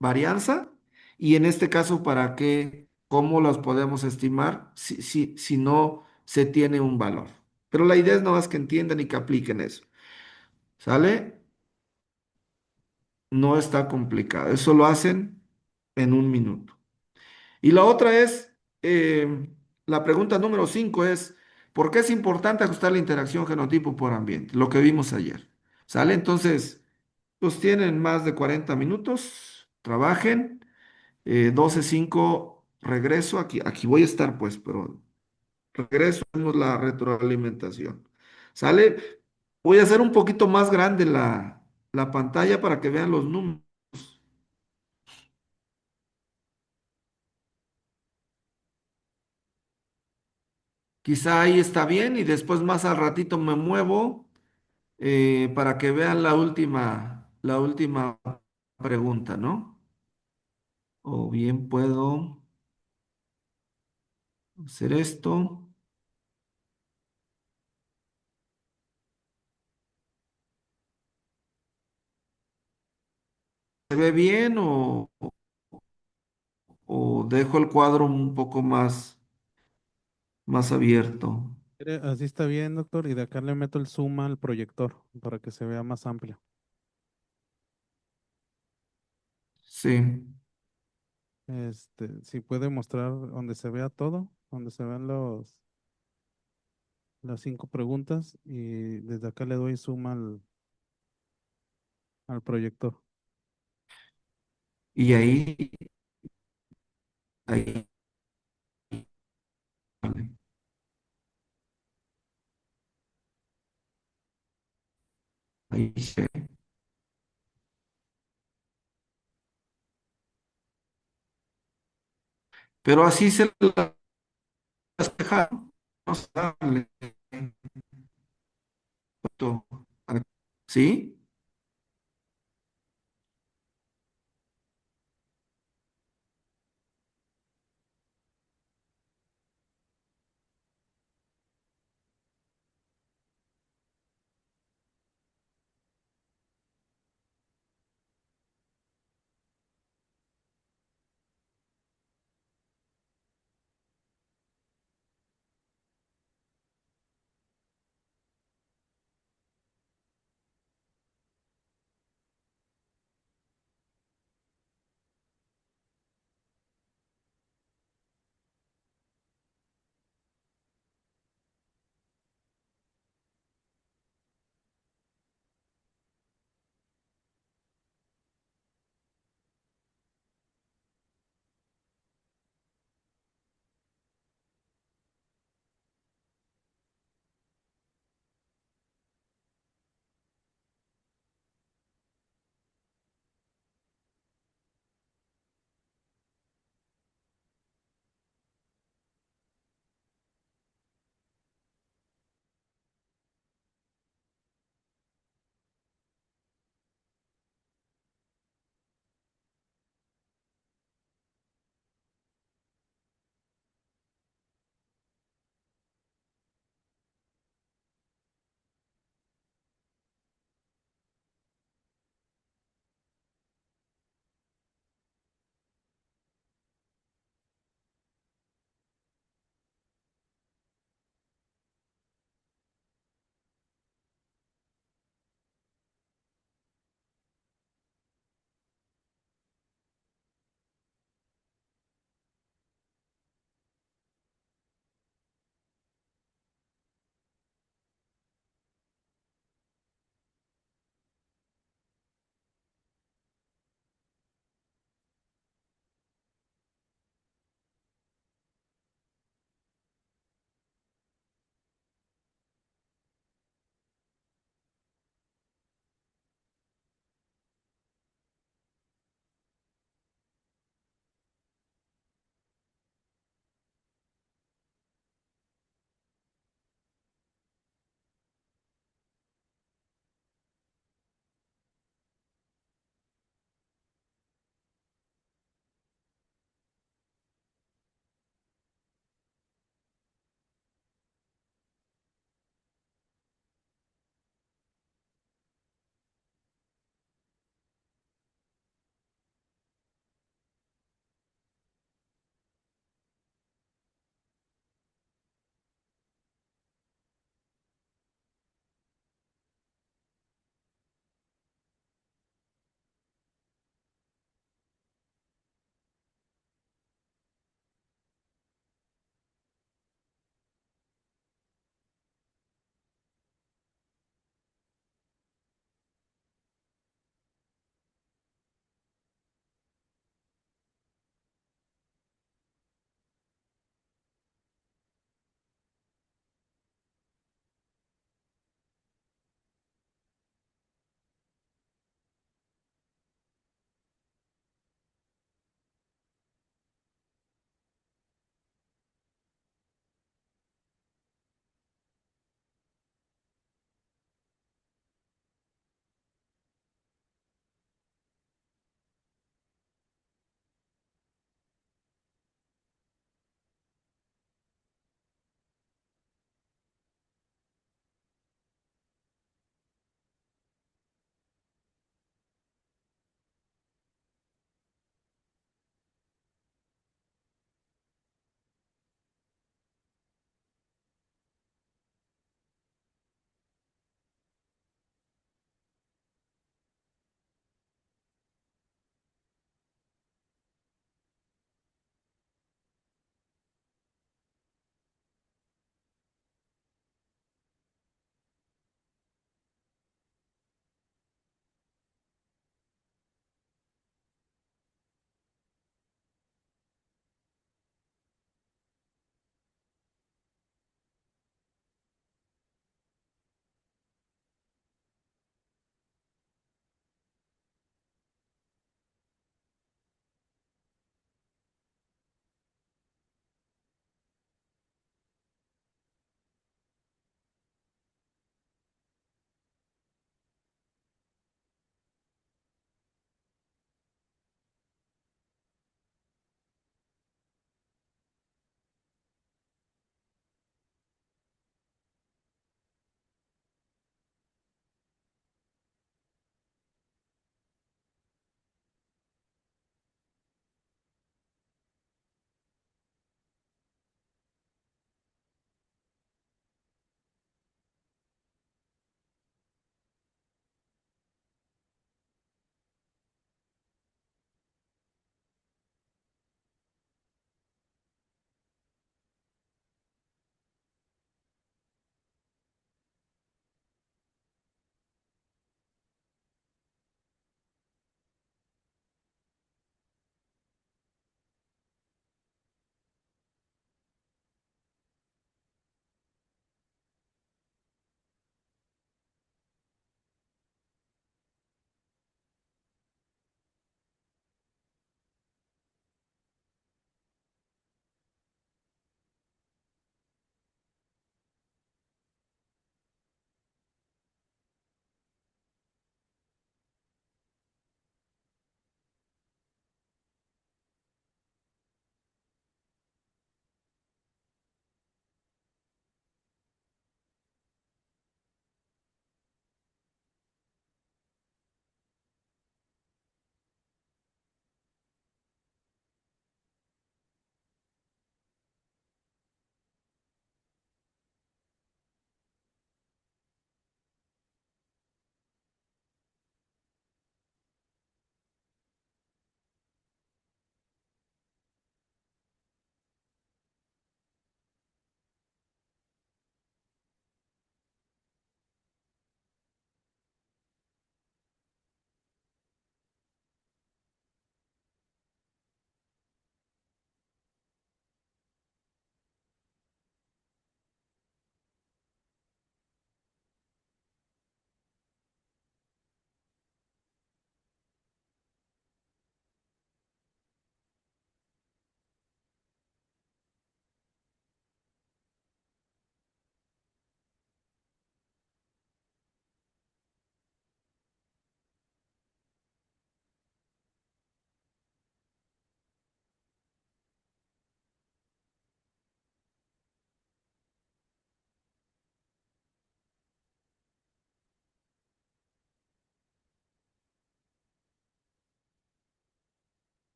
varianza y en este caso para qué, cómo las podemos estimar si no se tiene un valor. Pero la idea es no más que entiendan y que apliquen eso. ¿Sale? No está complicado. Eso lo hacen en un minuto. Y la otra es, la pregunta número 5 es, ¿por qué es importante ajustar la interacción genotipo por ambiente? Lo que vimos ayer. ¿Sale? Entonces, pues tienen más de 40 minutos, trabajen, 12:05 regreso, aquí voy a estar pues, pero regreso, hacemos la retroalimentación. ¿Sale? Voy a hacer un poquito más grande la pantalla para que vean los números. Quizá ahí está bien y después más al ratito me muevo para que vean la última pregunta, ¿no? O bien puedo hacer esto. ¿Se ve bien o dejo el cuadro un poco más abierto? Así está bien, doctor. Y de acá le meto el zoom al proyector para que se vea más amplio. Sí. Si puede mostrar donde se vea todo, donde se vean las 5 preguntas y desde acá le doy zoom al proyector. Y ahí, vale, ahí se ve. Pero así se la despejar, vamos a darle. ¿Sí?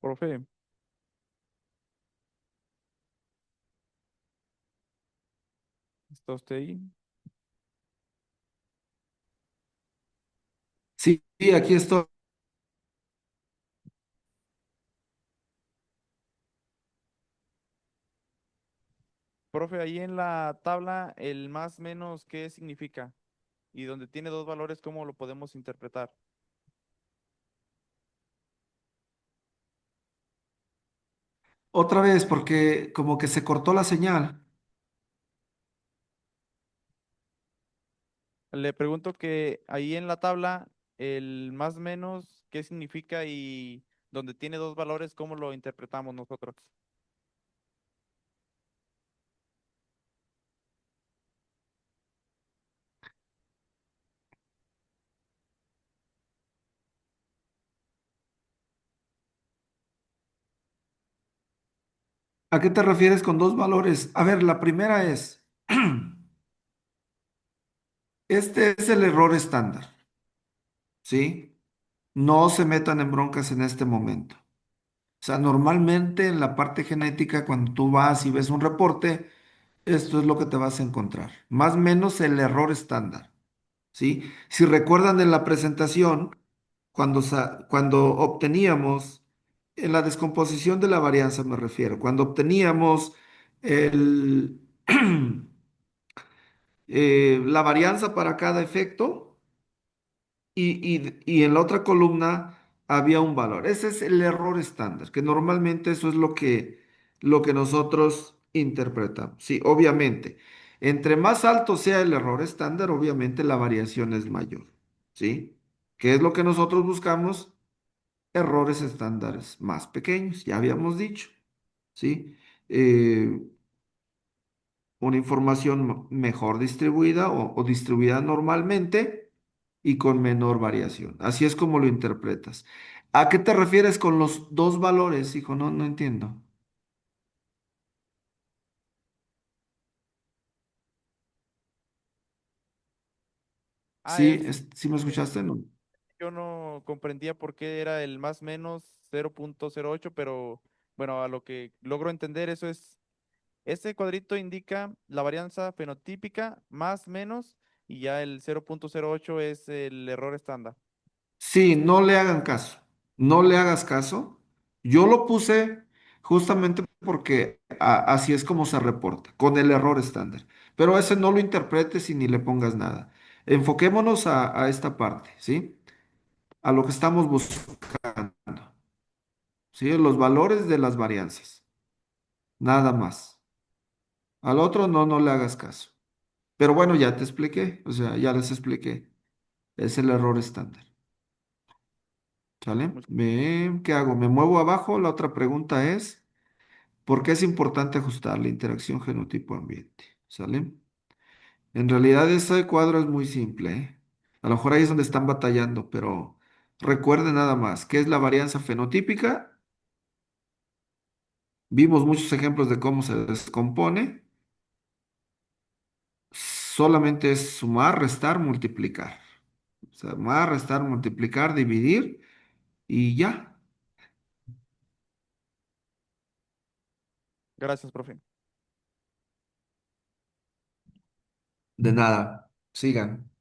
Profe, ¿está usted ahí? Sí, sí, aquí estoy. Profe, ahí en la tabla, el más menos, ¿qué significa? Y donde tiene dos valores, ¿cómo lo podemos interpretar? Otra vez, porque como que se cortó la señal. Le pregunto que ahí en la tabla, el más menos, ¿qué significa? Y donde tiene dos valores, ¿cómo lo interpretamos nosotros? ¿A qué te refieres con dos valores? A ver, la primera es, este es el error estándar, ¿sí? No se metan en broncas en este momento. O sea, normalmente en la parte genética, cuando tú vas y ves un reporte, esto es lo que te vas a encontrar. Más o menos el error estándar, ¿sí? Si recuerdan en la presentación, cuando obteníamos, en la descomposición de la varianza me refiero, cuando obteníamos el, la varianza para cada efecto y en la otra columna había un valor. Ese es el error estándar, que normalmente eso es lo que nosotros interpretamos. Sí, obviamente, entre más alto sea el error estándar, obviamente la variación es mayor. ¿Sí? ¿Qué es lo que nosotros buscamos? Errores estándares más pequeños, ya habíamos dicho. ¿Sí? Eh, una información mejor distribuida o distribuida normalmente y con menor variación. Así es como lo interpretas. ¿A qué te refieres con los dos valores, hijo? No, no entiendo. Ah, Sí, es, ¿sí me eh, escuchaste? No. yo no comprendía por qué era el más menos 0.08, pero bueno, a lo que logro entender, eso es, este cuadrito indica la varianza fenotípica más menos y ya el 0.08 es el error estándar. Sí, no le hagan caso. No le hagas caso. Yo lo puse justamente porque así es como se reporta, con el error estándar. Pero ese no lo interpretes y ni le pongas nada. Enfoquémonos a esta parte, ¿sí? A lo que estamos buscando, ¿sí? Los valores de las varianzas, nada más. Al otro no, no le hagas caso. Pero bueno, ya te expliqué, o sea, ya les expliqué. Es el error estándar. ¿Sale? Much- ¿Qué hago? ¿Me muevo abajo? La otra pregunta es, ¿por qué es importante ajustar la interacción genotipo-ambiente? ¿Sale? En realidad este cuadro es muy simple, ¿eh? A lo mejor ahí es donde están batallando, pero recuerden nada más, ¿qué es la varianza fenotípica? Vimos muchos ejemplos de cómo se descompone. Solamente es sumar, restar, multiplicar. Sumar, restar, multiplicar, dividir y ya. Gracias, profe. De nada. Sigan.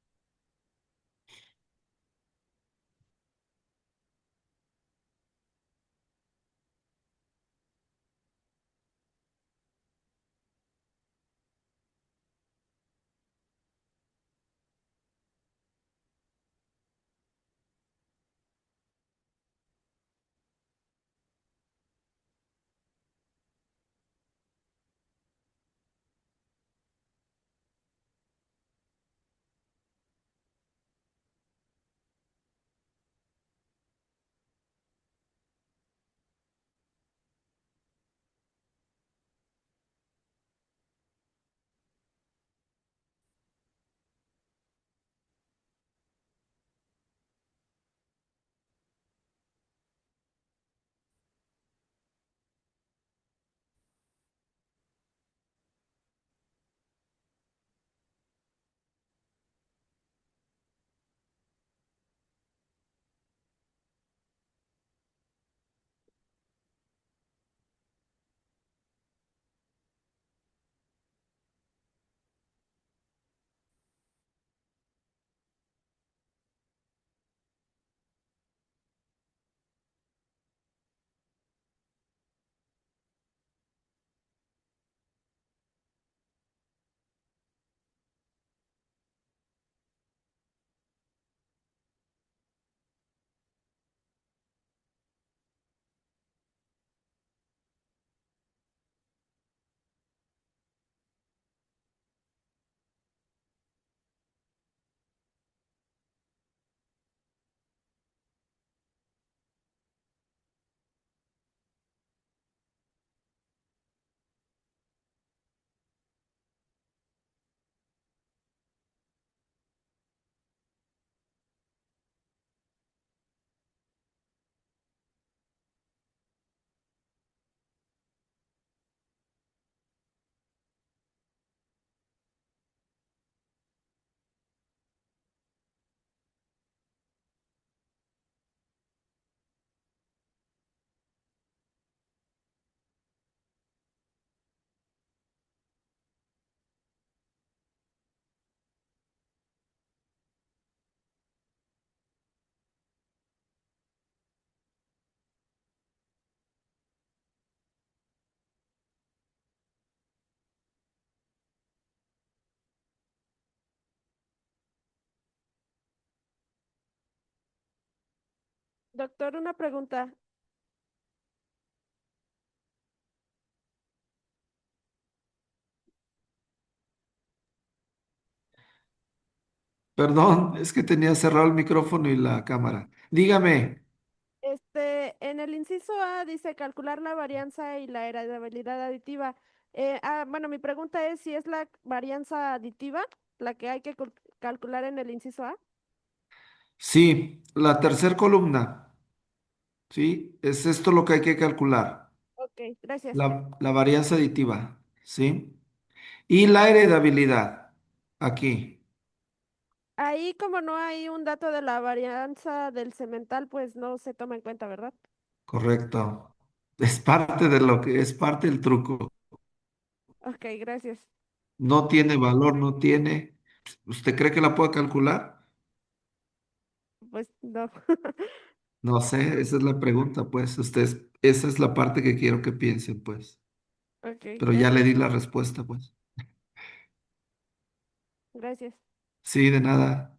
Doctor, una pregunta. Perdón, es que tenía cerrado el micrófono y la cámara. Dígame. En el inciso A dice calcular la varianza y la heredabilidad aditiva. Bueno, mi pregunta es si es la varianza aditiva la que hay que calcular en el inciso A. Sí, la tercera columna, ¿sí? Es esto lo que hay que calcular, Ok, gracias. la varianza aditiva, ¿sí? Y la heredabilidad, aquí, Ahí como no hay un dato de la varianza del cemental, pues no se toma en cuenta, ¿verdad? correcto. Es parte de lo que es parte del truco. Ok, gracias. No tiene valor, no tiene. ¿Usted cree que la puede calcular? Pues no. No sé, esa es la pregunta, pues. Esa es la parte que quiero que piensen, pues. Ok, Pero ya le gracias. di la respuesta, pues. Gracias. Sí, de nada.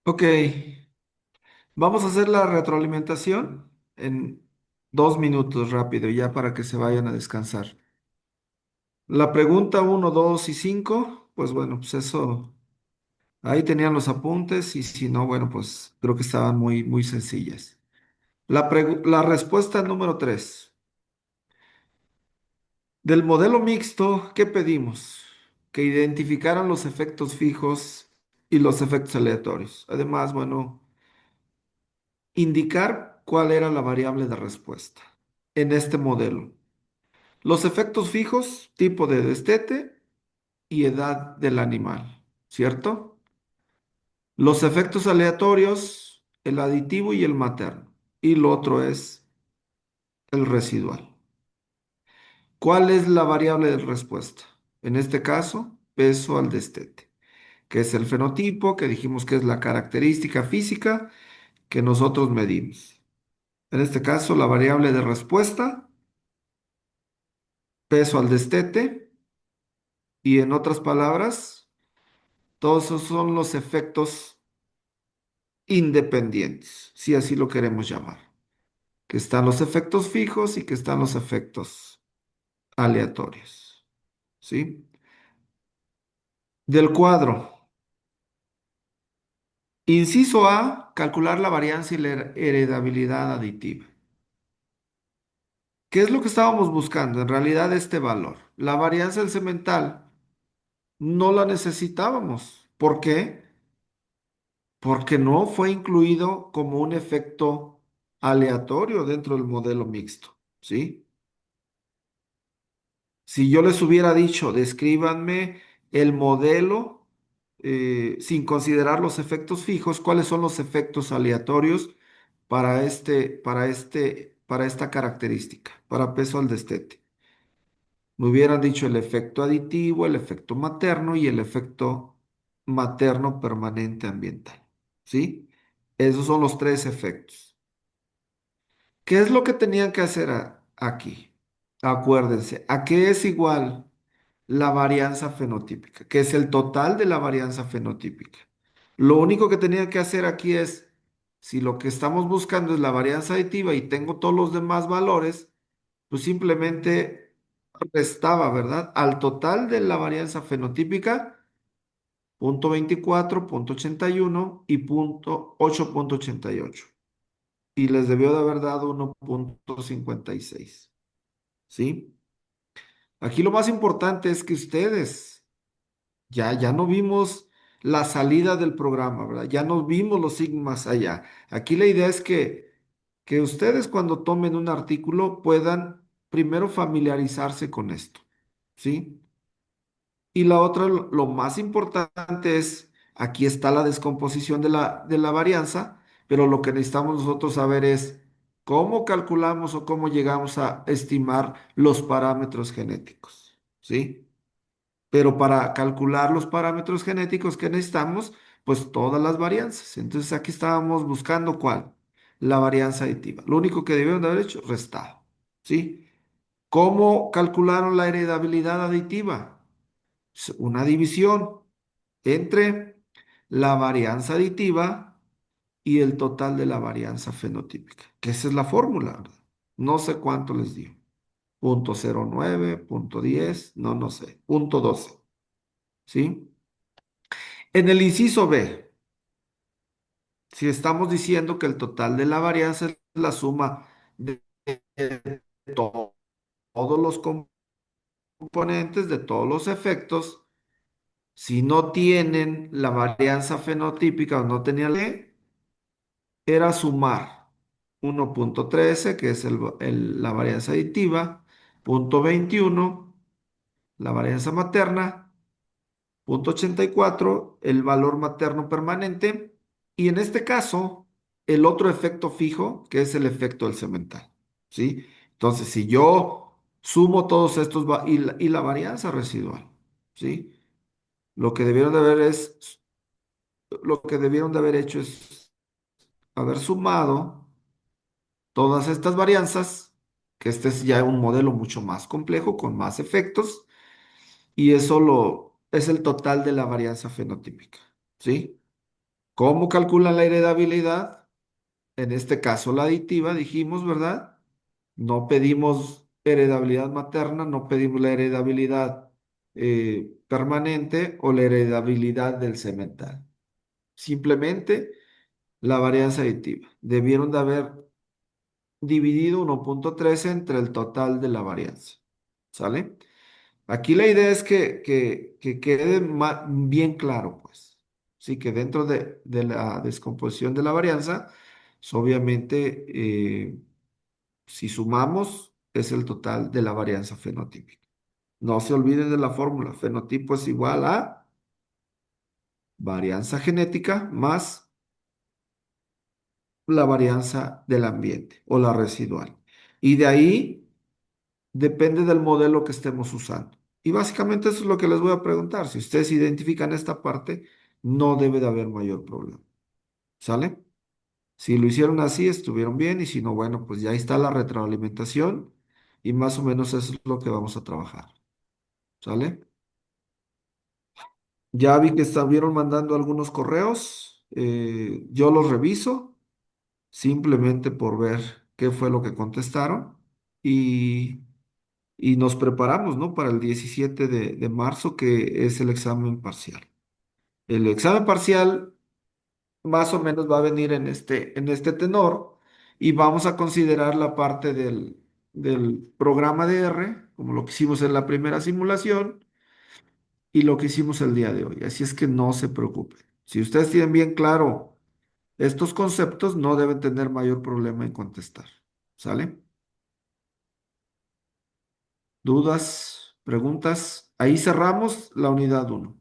Ok, vamos a hacer la retroalimentación en 2 minutos rápido, ya para que se vayan a descansar. La pregunta uno, 2 y 5, pues bueno, pues eso, ahí tenían los apuntes y si no, bueno, pues creo que estaban muy, muy sencillas. La respuesta número 3. Del modelo mixto, ¿qué pedimos? Que identificaran los efectos fijos y los efectos aleatorios. Además, bueno, indicar cuál era la variable de respuesta en este modelo. Los efectos fijos, tipo de destete y edad del animal, ¿cierto? Los efectos aleatorios, el aditivo y el materno. Y lo otro es el residual. ¿Cuál es la variable de respuesta? En este caso, peso al destete, que es el fenotipo, que dijimos que es la característica física que nosotros medimos. En este caso, la variable de respuesta, peso al destete, y en otras palabras, todos esos son los efectos independientes, si así lo queremos llamar, que están los efectos fijos y que están los efectos aleatorios, ¿sí? Del cuadro, inciso A, calcular la varianza y la heredabilidad aditiva. ¿Qué es lo que estábamos buscando? En realidad este valor. La varianza del semental no la necesitábamos. ¿Por qué? Porque no fue incluido como un efecto aleatorio dentro del modelo mixto, ¿sí? Si yo les hubiera dicho, descríbanme el modelo sin considerar los efectos fijos, ¿cuáles son los efectos aleatorios para esta característica, para peso al destete? Me hubieran dicho el efecto aditivo, el efecto materno y el efecto materno permanente ambiental, ¿sí? Esos son los tres efectos. ¿Qué es lo que tenían que hacer aquí? Acuérdense, ¿a qué es igual la varianza fenotípica? Que es el total de la varianza fenotípica. Lo único que tenían que hacer aquí es, si lo que estamos buscando es la varianza aditiva y tengo todos los demás valores, pues simplemente restaba, ¿verdad? Al total de la varianza fenotípica, 0,24, 0,81 y 8,88. Y les debió de haber dado 1,56. ¿Sí? Aquí lo más importante es que ustedes ya no vimos la salida del programa, ¿verdad? Ya no vimos los sigmas allá. Aquí la idea es que ustedes cuando tomen un artículo puedan primero familiarizarse con esto, ¿sí? Y la otra, lo más importante es, aquí está la descomposición de la varianza, pero lo que necesitamos nosotros saber es cómo calculamos o cómo llegamos a estimar los parámetros genéticos, ¿sí? Pero para calcular los parámetros genéticos que necesitamos, pues todas las varianzas. Entonces aquí estábamos buscando cuál, la varianza aditiva. Lo único que debieron de haber hecho, restado, ¿sí? ¿Cómo calcularon la heredabilidad aditiva? Una división entre la varianza aditiva y el total de la varianza fenotípica, que esa es la fórmula, ¿verdad? No sé cuánto les dio. 0,09, 0,10, no sé, 0,12, ¿sí? En el inciso B, si estamos diciendo que el total de la varianza es la suma de todos los componentes, de todos los efectos, si no tienen la varianza fenotípica o no tenían era sumar 1,13, que es la varianza aditiva, 0,21, la varianza materna, 0,84, el valor materno permanente, y en este caso, el otro efecto fijo, que es el efecto del cemental, ¿sí? Entonces, si yo sumo todos estos y la varianza residual, ¿sí? Lo que debieron de haber lo que debieron de haber hecho es haber sumado todas estas varianzas, que este es ya un modelo mucho más complejo, con más efectos, y eso es el total de la varianza fenotípica, ¿sí? ¿Cómo calculan la heredabilidad? En este caso, la aditiva, dijimos, ¿verdad? No pedimos heredabilidad materna, no pedimos la heredabilidad permanente o la heredabilidad del semental. Simplemente la varianza aditiva. Debieron de haber dividido 1.13 entre el total de la varianza. ¿Sale? Aquí la idea es que quede bien claro, pues. Sí, que dentro de la descomposición de la varianza, pues, obviamente, si sumamos, es el total de la varianza fenotípica. No se olviden de la fórmula. Fenotipo es igual a varianza genética más la varianza del ambiente o la residual. Y de ahí depende del modelo que estemos usando. Y básicamente eso es lo que les voy a preguntar. Si ustedes identifican esta parte, no debe de haber mayor problema. ¿Sale? Si lo hicieron así, estuvieron bien. Y si no, bueno, pues ya ahí está la retroalimentación. Y más o menos eso es lo que vamos a trabajar. ¿Sale? Ya vi que estuvieron mandando algunos correos. Yo los reviso simplemente por ver qué fue lo que contestaron. Y y nos preparamos, ¿no? Para el 17 de marzo, que es el examen parcial. El examen parcial más o menos va a venir en este tenor y vamos a considerar la parte del programa de R, como lo que hicimos en la primera simulación y lo que hicimos el día de hoy. Así es que no se preocupen. Si ustedes tienen bien claro estos conceptos, no deben tener mayor problema en contestar. ¿Sale? ¿Dudas? ¿Preguntas? Ahí cerramos la unidad uno.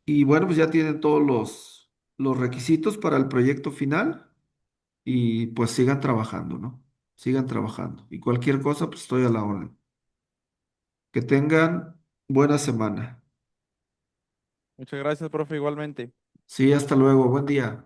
Y bueno, pues ya tienen todos los requisitos para el proyecto final y pues sigan trabajando, ¿no? Sigan trabajando. Y cualquier cosa, pues estoy a la orden. Que tengan buena semana. Muchas gracias, profe, igualmente. Sí, hasta luego. Buen día.